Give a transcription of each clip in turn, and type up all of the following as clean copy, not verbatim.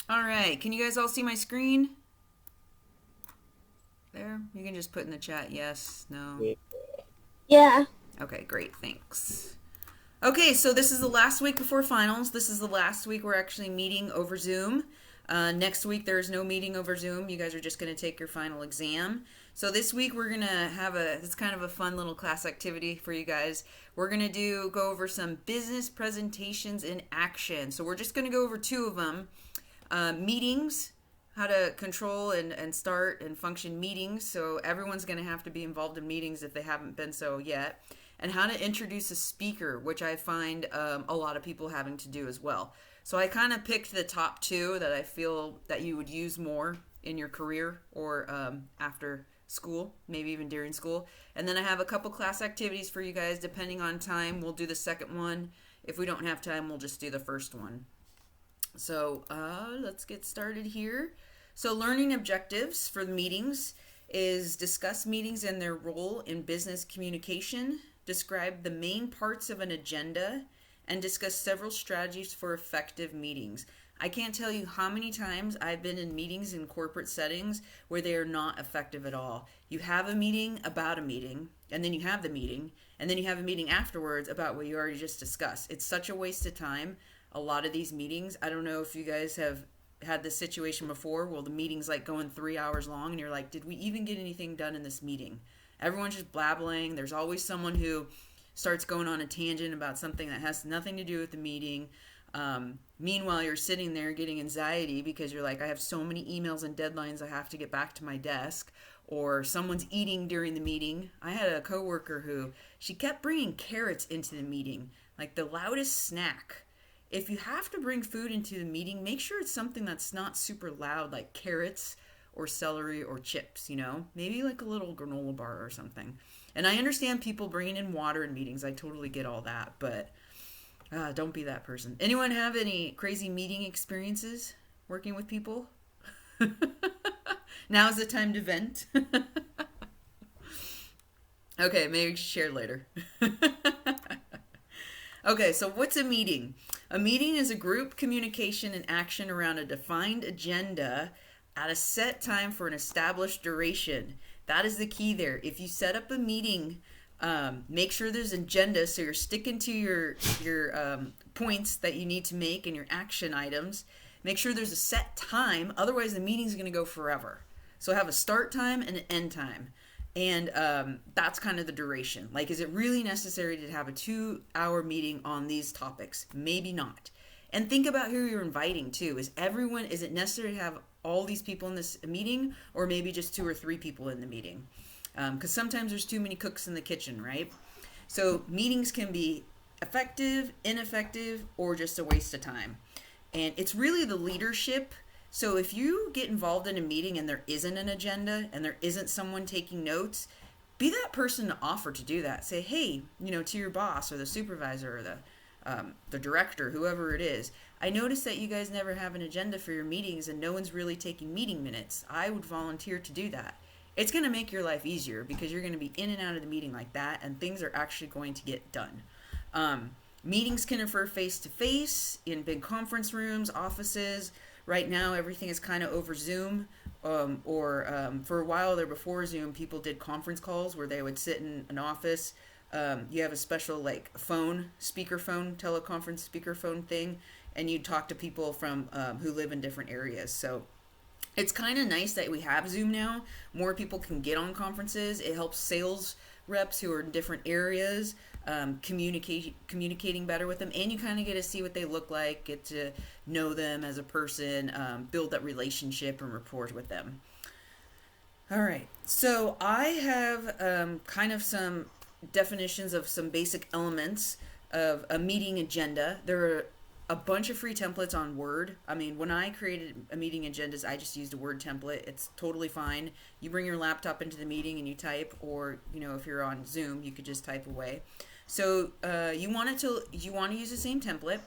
All right, can you guys all see my screen? There, you can just put in the chat yes, no. Yeah. Okay, great, thanks. Okay, so this is the last week before finals. This is the last week we're actually meeting over Zoom. Next week there's no meeting over Zoom. You guys are just going to take your final exam. So this week we're going to have it's kind of a fun little class activity for you guys. We're going to go over some business presentations in action. So we're just going to go over two of them. Meetings, how to control and start and function meetings. So everyone's going to have to be involved in meetings if they haven't been so yet. And how to introduce a speaker, which I find a lot of people having to do as well. So I kind of picked the top two that I feel that you would use more in your career or after school, maybe even during school. And then I have a couple class activities for you guys. Depending on time, we'll do the second one. If we don't have time, we'll just do the first one. So let's get started here. So learning objectives for the meetings is discuss meetings and their role in business communication, describe the main parts of an agenda, and discuss several strategies for effective meetings. I can't tell you how many times I've been in meetings in corporate settings where they are not effective at all. You have a meeting about a meeting, and then you have the meeting, and then you have a meeting afterwards about what you already just discussed. It's such a waste of time. A lot of these meetings, I don't know if you guys have had this situation before where the meeting's like going 3 hours long and you're like, did we even get anything done in this meeting? Everyone's just blabbling. There's always someone who starts going on a tangent about something that has nothing to do with the meeting. Meanwhile, you're sitting there getting anxiety because you're like, I have so many emails and deadlines I have to get back to my desk. Or someone's eating during the meeting. I had a coworker who she kept bringing carrots into the meeting, like the loudest snack. If you have to bring food into the meeting, make sure it's something that's not super loud, like carrots or celery or chips, Maybe like a little granola bar or something. And I understand people bringing in water in meetings. I totally get all that, but don't be that person. Anyone have any crazy meeting experiences working with people? Now's the time to vent. Okay, maybe share later. Okay, so what's a meeting? A meeting is a group communication and action around a defined agenda at a set time for an established duration. That is the key there. If you set up a meeting, make sure there's an agenda so you're sticking to your points that you need to make and your action items. Make sure there's a set time, otherwise the meeting's going to go forever. So have a start time and an end time. And that's kind of the duration. Like, is it really necessary to have a 2 hour meeting on these topics? Maybe not. And think about who you're inviting too. Is it necessary to have all these people in this meeting, or maybe just two or three people in the meeting? Because sometimes there's too many cooks in the kitchen, right? So meetings can be effective, ineffective, or just a waste of time. And it's really the leadership. So if you get involved in a meeting and there isn't an agenda and there isn't someone taking notes, be that person to offer to do that. Say, hey, to your boss or the supervisor or the director, whoever it is. I noticed that you guys never have an agenda for your meetings and no one's really taking meeting minutes. I would volunteer to do that. It's going to make your life easier because you're going to be in and out of the meeting like that, and things are actually going to get done. Meetings can occur face to face in big conference rooms, offices. Right now, everything is kind of over Zoom. Or for a while there before Zoom, people did conference calls where they would sit in an office. You have a special like phone, speakerphone, teleconference speakerphone thing, and you talk to people from who live in different areas. So it's kind of nice that we have Zoom now. More people can get on conferences. It helps sales reps who are in different areas communicating better with them, and you kind of get to see what they look like, get to know them as a person, build that relationship and rapport with them. All right, so I have kind of some definitions of some basic elements of a meeting agenda. There are a bunch of free templates on Word. I mean, when I created a meeting agendas, I just used a Word template. It's totally fine. You bring your laptop into the meeting and you type, or if you're on Zoom, you could just type away. So you want to use the same template.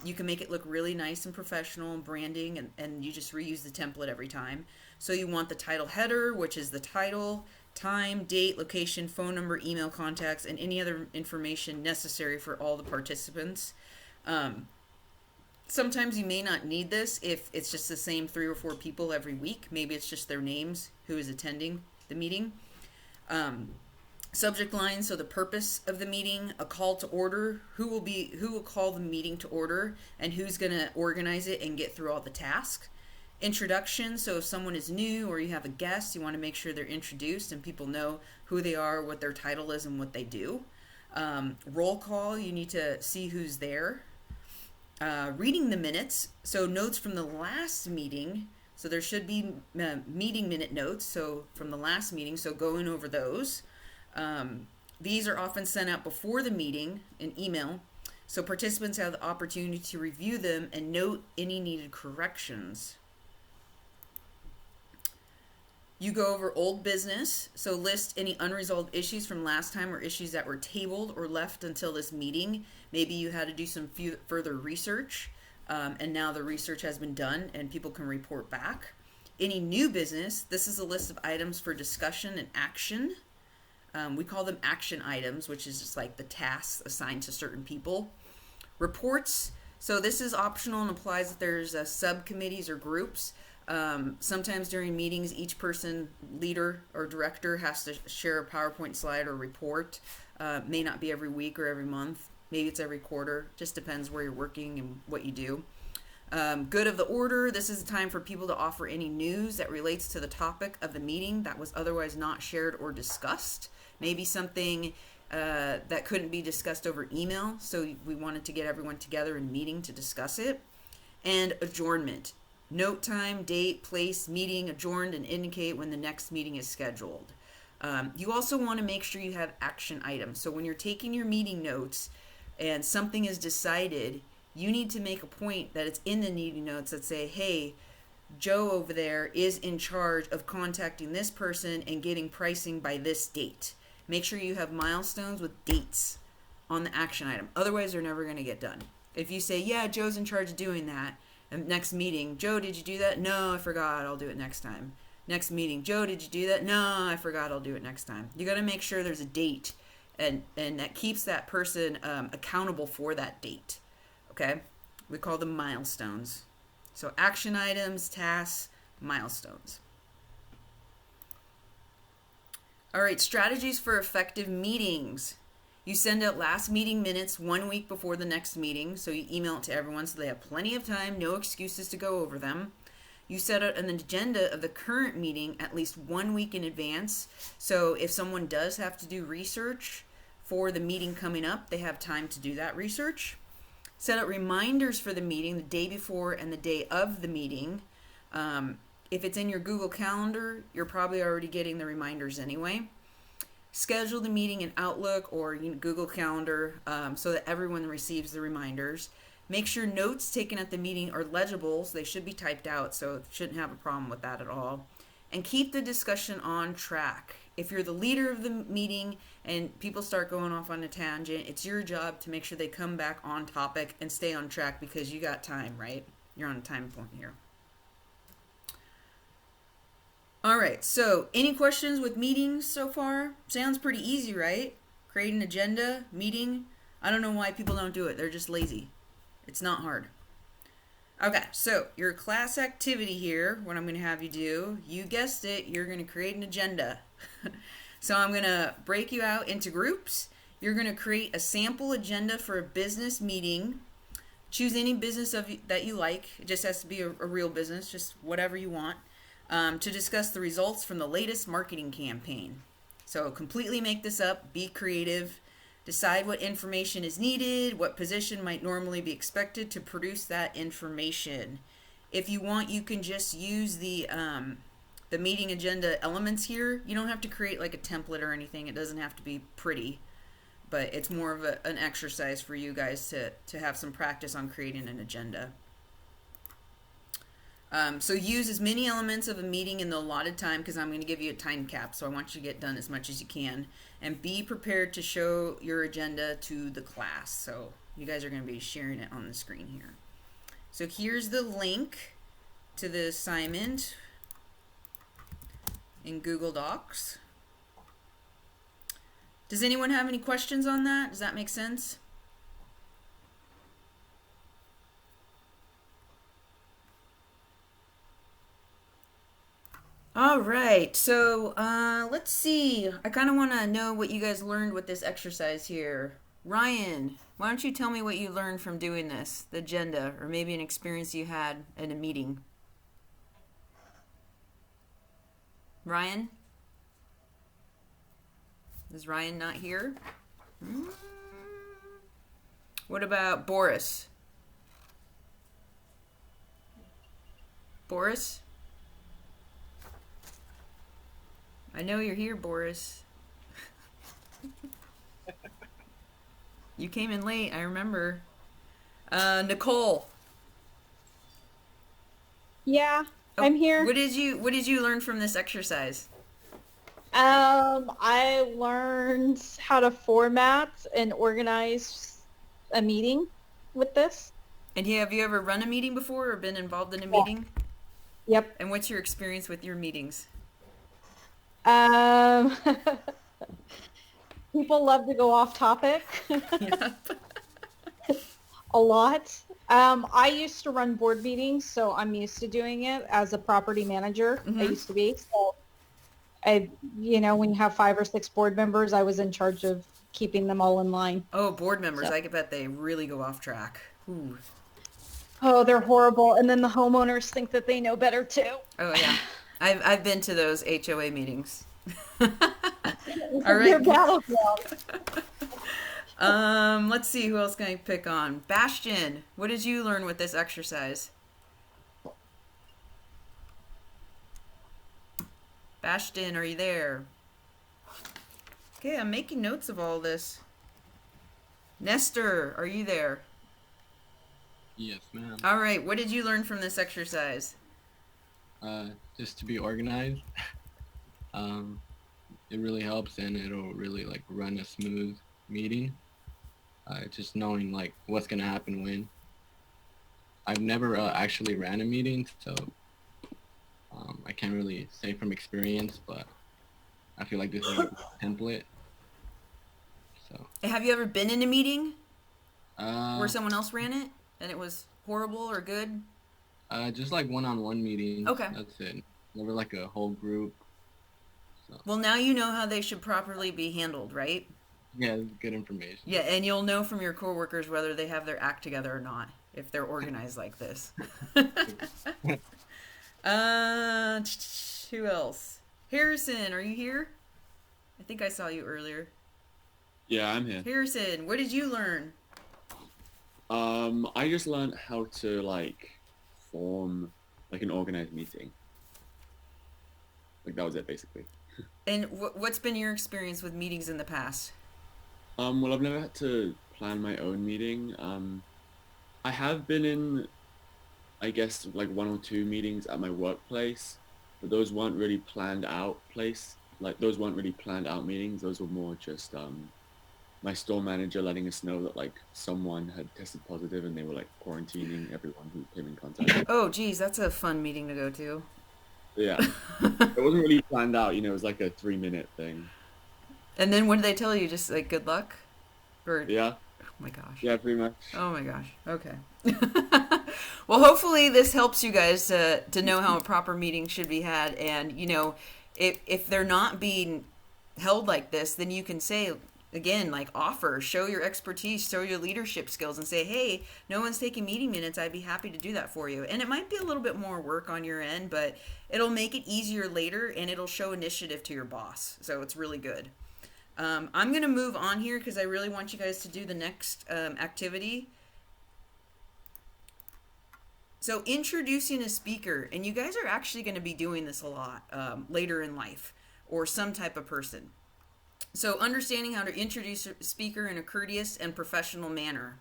You can make it look really nice and professional and branding, and you just reuse the template every time. So you want the title header, which is the title, time, date, location, phone number, email contacts, and any other information necessary for all the participants. Um, Sometimes you may not need this if it's just the same 3 or 4 people every week. Maybe it's just their names who is attending the meeting. Subject line, so the purpose of the meeting, a call to order, who will call the meeting to order, and who's going to organize it and get through all the tasks. Introduction, so if someone is new or you have a guest, you want to make sure they're introduced and people know who they are, what their title is, and what they do. Roll call, you need to see who's there. Reading the minutes, so notes from the last meeting, so there should be meeting minute notes, so from the last meeting, so going over those. These are often sent out before the meeting in email, so participants have the opportunity to review them and note any needed corrections. You go over old business, so list any unresolved issues from last time or issues that were tabled or left until this meeting. Maybe you had to do some further research, and now the research has been done and people can report back. Any new business, this is a list of items for discussion and action. We call them action items, which is just like the tasks assigned to certain people. Reports, so this is optional and applies if there's subcommittees or groups. Sometimes during meetings, each person, leader or director, has to share a PowerPoint slide or report. May not be every week or every month. Maybe it's every quarter. Just depends where you're working and what you do. Good of the order, this is the time for people to offer any news that relates to the topic of the meeting that was otherwise not shared or discussed. Maybe something that couldn't be discussed over email, so we wanted to get everyone together in a meeting to discuss it. And adjournment. Note time, date, place, meeting adjourned, and indicate when the next meeting is scheduled. You also want to make sure you have action items. So when you're taking your meeting notes and something is decided, you need to make a point that it's in the meeting notes that say, hey, Joe over there is in charge of contacting this person and getting pricing by this date. Make sure you have milestones with dates on the action item. Otherwise, they're never going to get done. If you say, yeah, Joe's in charge of doing that, and next meeting, Joe, did you do that? No, I forgot. I'll do it next time. Next meeting, Joe, did you do that? No, I forgot. I'll do it next time. You got to make sure there's a date, and that keeps that person accountable for that date. Okay? We call them milestones. So action items, tasks, milestones. All right, strategies for effective meetings. You send out last meeting minutes 1 week before the next meeting, so you email it to everyone so they have plenty of time, no excuses to go over them. You set out an agenda of the current meeting at least 1 week in advance, so if someone does have to do research for the meeting coming up, they have time to do that research. Set out reminders for the meeting the day before and the day of the meeting. If it's in your Google Calendar, you're probably already getting the reminders anyway. Schedule the meeting in Outlook or Google Calendar so that everyone receives the reminders. Make sure notes taken at the meeting are legible, so they should be typed out, so shouldn't have a problem with that at all. And keep the discussion on track. If you're the leader of the meeting and people start going off on a tangent, it's your job to make sure they come back on topic and stay on track because you got time, right? You're on a time point here. All right, so any questions with meetings so far? Sounds pretty easy, right? Create an agenda, meeting. I don't know why people don't do it. They're just lazy. It's not hard. Okay, so your class activity here, what I'm going to have you do, you guessed it, you're going to create an agenda. So I'm going to break you out into groups. You're going to create a sample agenda for a business meeting. Choose any business that you like. It just has to be a real business, just whatever you want. To discuss the results from the latest marketing campaign. So completely make this up, be creative, decide what information is needed, what position might normally be expected to produce that information. If you want, you can just use the meeting agenda elements here. You don't have to create like a template or anything. It doesn't have to be pretty, but it's more of an exercise for you guys to have some practice on creating an agenda. So use as many elements of a meeting in the allotted time because I'm going to give you a time cap, so I want you to get done as much as you can. And be prepared to show your agenda to the class. So you guys are going to be sharing it on the screen here. So here's the link to the assignment in Google Docs. Does anyone have any questions on that? Does that make sense? All right, so let's see. I kind of want to know what you guys learned with this exercise here. Ryan, why don't you tell me what you learned from doing this, the agenda, or maybe an experience you had in a meeting? Ryan? Is Ryan not here? Hmm. What about Boris? Boris? I know you're here, Boris. You came in late, I remember. Nicole. Yeah, Oh, I'm here. what did you learn from this exercise? I learned how to format and organize a meeting with this. And have you ever run a meeting before or been involved in a Yeah. meeting? Yep. And what's your experience with your meetings? Um, People love to go off topic Yep. a lot. I used to run board meetings, so I'm used to doing it as a property manager. I Mm-hmm. used to be. So when you have 5 or 6 board members, I was in charge of keeping them all in line. Oh, board members, So, I bet they really go off track. Ooh. oh, they're horrible. And then the homeowners think that they know better too. Oh yeah. I've been to those HOA meetings. All They're right. battlegrounds. Let's see who else can I pick on. Bastion, what did you learn with this exercise? Bastion, are you there? Okay, I'm making notes of all this. Nestor, are you there? Yes, ma'am. All right, what did you learn from this exercise? Just to be organized. Um, it really helps, and it'll really like run a smooth meeting. Just knowing like what's gonna happen when. I've never actually ran a meeting, so I can't really say from experience, but I feel like this is a template. So, Have you ever been in a meeting where uh, someone else ran it and it was horrible or good? just like one-on-one meetings. Okay. That's it. Never like a whole group. So, Well, now you know how they should properly be handled, right? yeah, it's good information. Yeah, and you'll know from your coworkers whether they have their act together or not if they're organized like this. uh, who else? Harrison, are you here? I think I saw you earlier. Yeah, I'm here. Harrison, what did you learn? I just learned how to like form like an organized meeting. Like that was it basically. And what's been your experience with meetings in the past? Well, I've never had to plan my own meeting. I have been in, I guess, like 1 or 2 meetings at my workplace, but those weren't really planned out those weren't really planned out meetings. Those were more just my store manager letting us know that like someone had tested positive and they were like quarantining everyone who came in contact. Oh, geez, that's a fun meeting to go to. Yeah, it wasn't really planned out. It was like a 3-minute thing. And then what did they tell you? Just like good luck? Or, Yeah, oh my gosh. yeah, pretty much. Oh my gosh. Okay. Well, hopefully this helps you guys to know how a proper meeting should be had. And, if they're not being held like this, then you can say, again, like offer, show your expertise, show your leadership skills, and say, hey, no one's taking meeting minutes. I'd be happy to do that for you. And it might be a little bit more work on your end, but it'll make it easier later and it'll show initiative to your boss. So it's really good. I'm going to move on here because I really want you guys to do the next activity. So introducing a speaker, and you guys are actually going to be doing this a lot later in life or some type of person. So understanding how to introduce a speaker in a courteous and professional manner.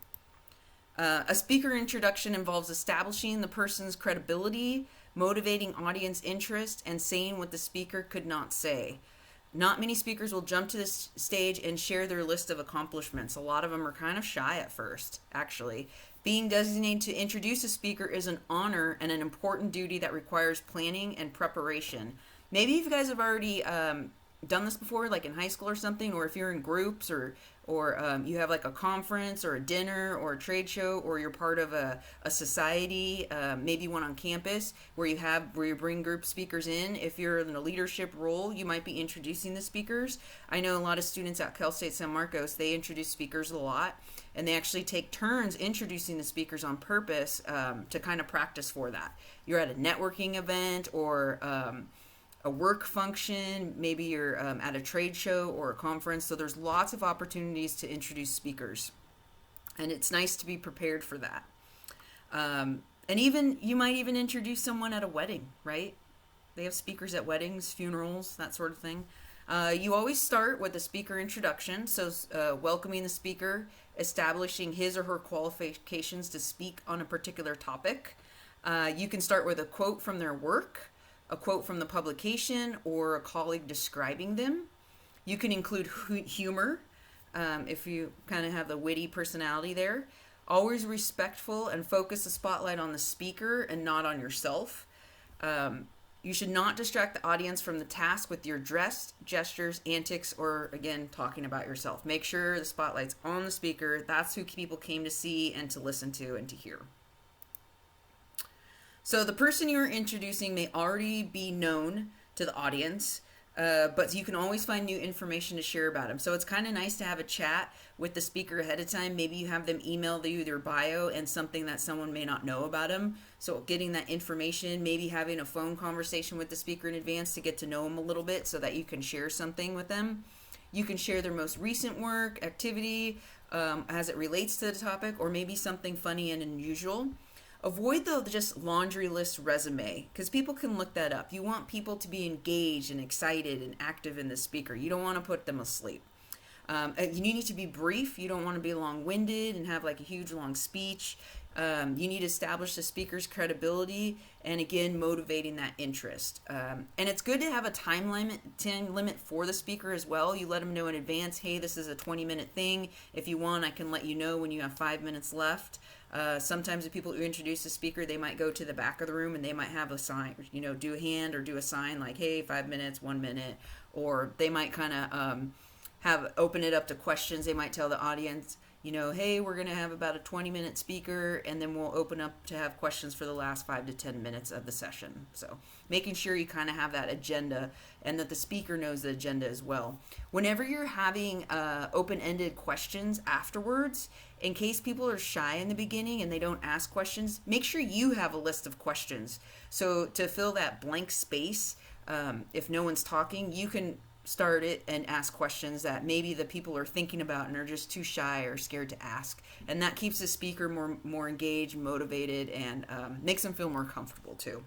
A speaker introduction involves establishing the person's credibility, motivating audience interest, and saying what the speaker could not say. Not many speakers will jump to this stage and share their list of accomplishments. A lot of them are kind of shy at first, actually. Being designated to introduce a speaker is an honor and an important duty that requires planning and preparation. Maybe you guys have already done this before, like in high school or something, or if you're in groups, or you have like a conference or a dinner or a trade show, or you're part of a society, maybe one on campus where you bring group speakers in. If you're in a leadership role, you might be introducing the speakers. I know a lot of students at Cal State San Marcos, they introduce speakers a lot, and they actually take turns introducing the speakers on purpose, to kind of practice for that. You're at a networking event or a work function, maybe you're at a trade show or a conference, so there's lots of opportunities to introduce speakers, and it's nice to be prepared for that. And even you might even introduce someone at a wedding, right? They have speakers at weddings, funerals, that sort of thing. You always start with a speaker introduction, so welcoming the speaker, establishing his or her qualifications to speak on a particular topic. You can start with a quote from their work, a quote from the publication, or a colleague describing them. You can include humor, if you kind of have the witty personality there. Always respectful and focus the spotlight on the speaker and not on yourself. You should not distract the audience from the task with your dress, gestures, antics, or again, talking about yourself. Make sure the spotlight's on the speaker. That's who people came to see and to listen to and to hear. So the person you're introducing may already be known to the audience, but you can always find new information to share about them. So it's kind of nice to have a chat with the speaker ahead of time. Maybe you have them email you their bio and something that someone may not know about them. So getting that information, maybe having a phone conversation with the speaker in advance to get to know them a little bit so that you can share something with them. You can share their most recent work, activity, as it relates to the topic, or maybe something funny and unusual. Avoid the just laundry list resume, because people can look that up. You want people to be engaged and excited and active in the speaker. You don't want to put them asleep. You need to be brief. You don't want to be long-winded and have like a huge long speech. You need to establish the speaker's credibility and again motivating that interest. And it's good to have a time limit for the speaker as well. You let them know in advance, hey, this is a 20-minute thing. If you want, I can let you know when you have 5 minutes left. Sometimes the people who introduce the speaker, they might go to the back of the room and they might have a sign, do a hand or do a sign like, hey, 5 minutes, 1 minute, or they might kind of open it up to questions. They might tell the audience, hey, we're going to have about a 20-minute speaker, and then we'll open up to have questions for the last 5 to 10 minutes of the session. So making sure you kind of have that agenda and that the speaker knows the agenda as well. Whenever you're having open-ended questions afterwards, in case people are shy in the beginning and they don't ask questions, make sure you have a list of questions. So to fill that blank space, if no one's talking, you can start it and ask questions that maybe the people are thinking about and are just too shy or scared to ask. And that keeps the speaker more engaged, motivated, and makes them feel more comfortable too.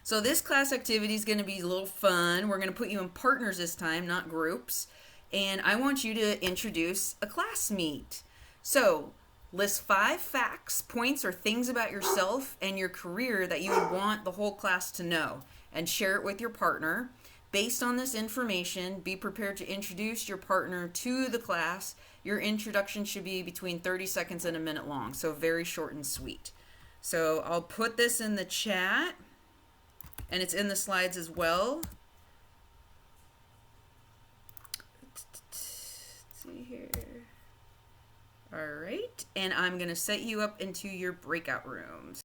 So this class activity is going to be a little fun. We're going to put you in partners this time, not groups. And I want you to introduce a classmate. So list 5 facts, points, or things about yourself and your career that you would want the whole class to know, and share it with your partner. Based on this information, be prepared to introduce your partner to the class. Your introduction should be between 30 seconds and a minute long, so very short and sweet. So I'll put this in the chat, and it's in the slides as well. Let's see here. All right, and I'm going to set you up into your breakout rooms.